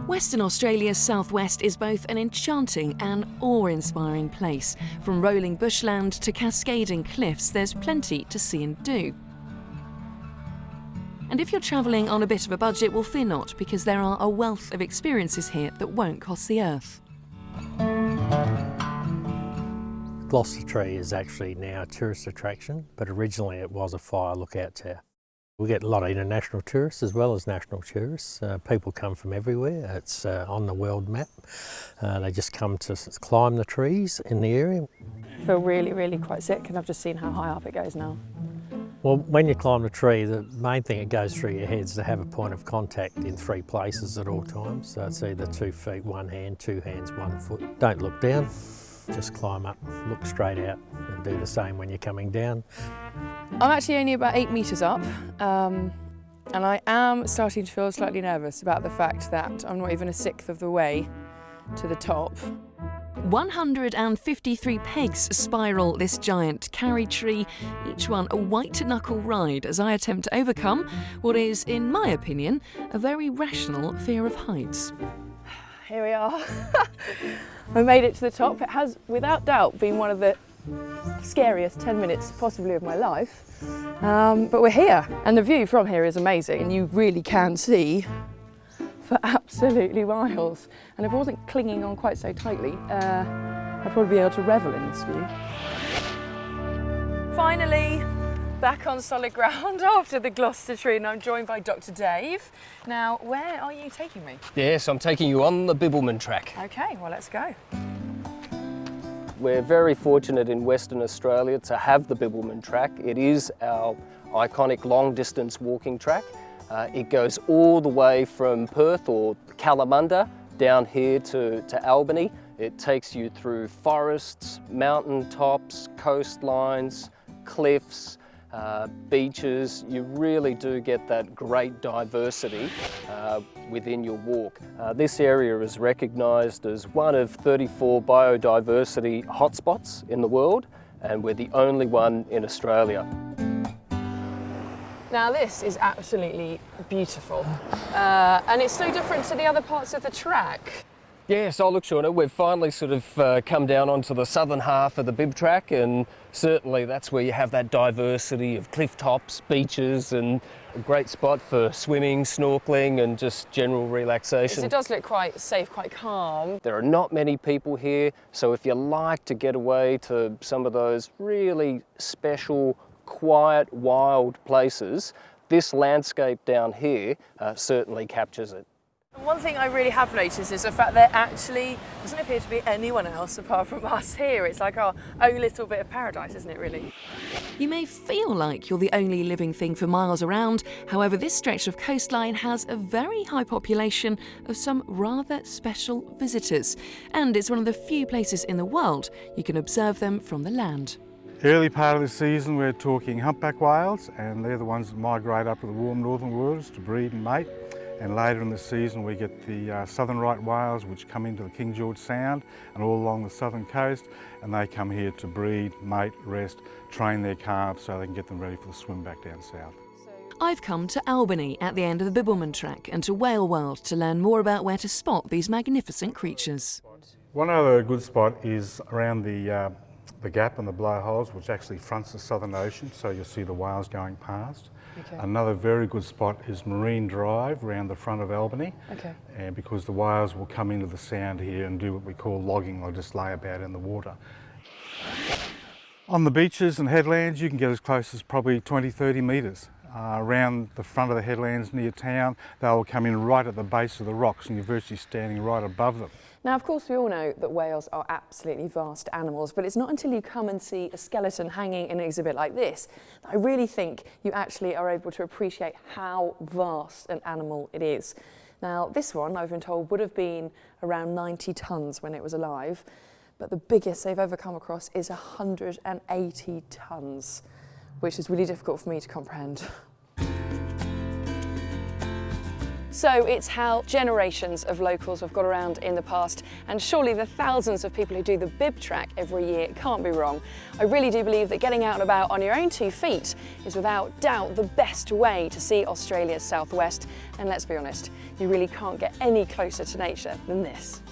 Western Australia's southwest is both an enchanting and awe-inspiring place. From rolling bushland to cascading cliffs, there's plenty to see and do. And if you're travelling on a bit of a budget, well, fear not, because there are a wealth of experiences here that won't cost the earth. Gloucester Tree is actually now a tourist attraction, but originally it was a fire lookout tower. We get a lot of international tourists as well as national tourists. People come from everywhere. It's on the world map. They just come to climb the trees in the area. I feel really, really quite sick, and I've just seen how high up it goes now. Well, when you climb the tree, the main thing that goes through your head is to have a point of contact in 3 places at all times. So it's either 2 feet, 1 hand, 2 hands, 1 foot. Don't look down, just climb up, look straight out, and do the same when you're coming down. I'm actually only about 8 metres up, and I am starting to feel slightly nervous about the fact that I'm not even a sixth of the way to the top. 153 pegs spiral this giant karri tree, each one a white-knuckle ride as I attempt to overcome what is, in my opinion, a very rational fear of heights. Here we are. I made it to the top. It has, without doubt, been one of the scariest 10 minutes possibly of my life, but we're here, and the view from here is amazing, and you really can see for absolutely miles. And if I wasn't clinging on quite so tightly, I'd probably be able to revel in this view. Finally, back on solid ground after the Gloucester Tree, and I'm joined by Dr. Dave. Now, where are you taking me? Yes, I'm taking you on the Bibbulmun track. Okay, well, let's go. We're very fortunate in Western Australia to have the Bibbulmun track. It is our iconic long-distance walking track. It goes all the way from Perth or Kalamunda down here to Albany. It takes you through forests, mountain tops, coastlines, cliffs, beaches. You really do get that great diversity within your walk. This area is recognised as one of 34 biodiversity hotspots in the world, and we're the only one in Australia. Now this is absolutely beautiful, and it's so different to the other parts of the track. Yes, oh look Shauna, we've finally sort of come down onto the southern half of the bib track, and certainly that's where you have that diversity of cliff tops, beaches, and a great spot for swimming, snorkelling and just general relaxation. It does look quite safe, quite calm. There are not many people here, so if you like to get away to some of those really special, quiet, wild places, this landscape down here certainly captures it. One thing I really have noticed is the fact there actually doesn't appear to be anyone else apart from us here. It's like our own little bit of paradise, isn't it, really? You may feel like you're the only living thing for miles around. However, this stretch of coastline has a very high population of some rather special visitors, and it's one of the few places in the world you can observe them from the land. Early part of the season we're talking humpback whales, and they're the ones that migrate up to the warm northern waters to breed and mate. And later in the season we get the southern right whales, which come into the King George Sound and all along the southern coast, and they come here to breed, mate, rest, train their calves so they can get them ready for the swim back down south. I've come to Albany at the end of the Bibbulmun track and to Whale World to learn more about where to spot these magnificent creatures. One other good spot is around the gap and the blowholes, which actually fronts the Southern Ocean, so you'll see the whales going past. Okay. Another very good spot is Marine Drive around the front of Albany, Okay. and because the whales will come into the sound here and do what we call logging, or just lay about in the water. On the beaches and headlands you can get as close as probably 20-30 metres. Around the front of the headlands near town, they will come in right at the base of the rocks and you're virtually standing right above them. Now, of course, we all know that whales are absolutely vast animals, but it's not until you come and see a skeleton hanging in an exhibit like this that I really think you actually are able to appreciate how vast an animal it is. Now, this one, I've been told, would have been around 90 tonnes when it was alive, but the biggest they've ever come across is 180 tonnes, which is really difficult for me to comprehend. So it's how generations of locals have got around in the past, and surely the thousands of people who do the bib track every year can't be wrong. I really do believe that getting out and about on your own 2 feet is without doubt the best way to see Australia's southwest, and let's be honest, you really can't get any closer to nature than this.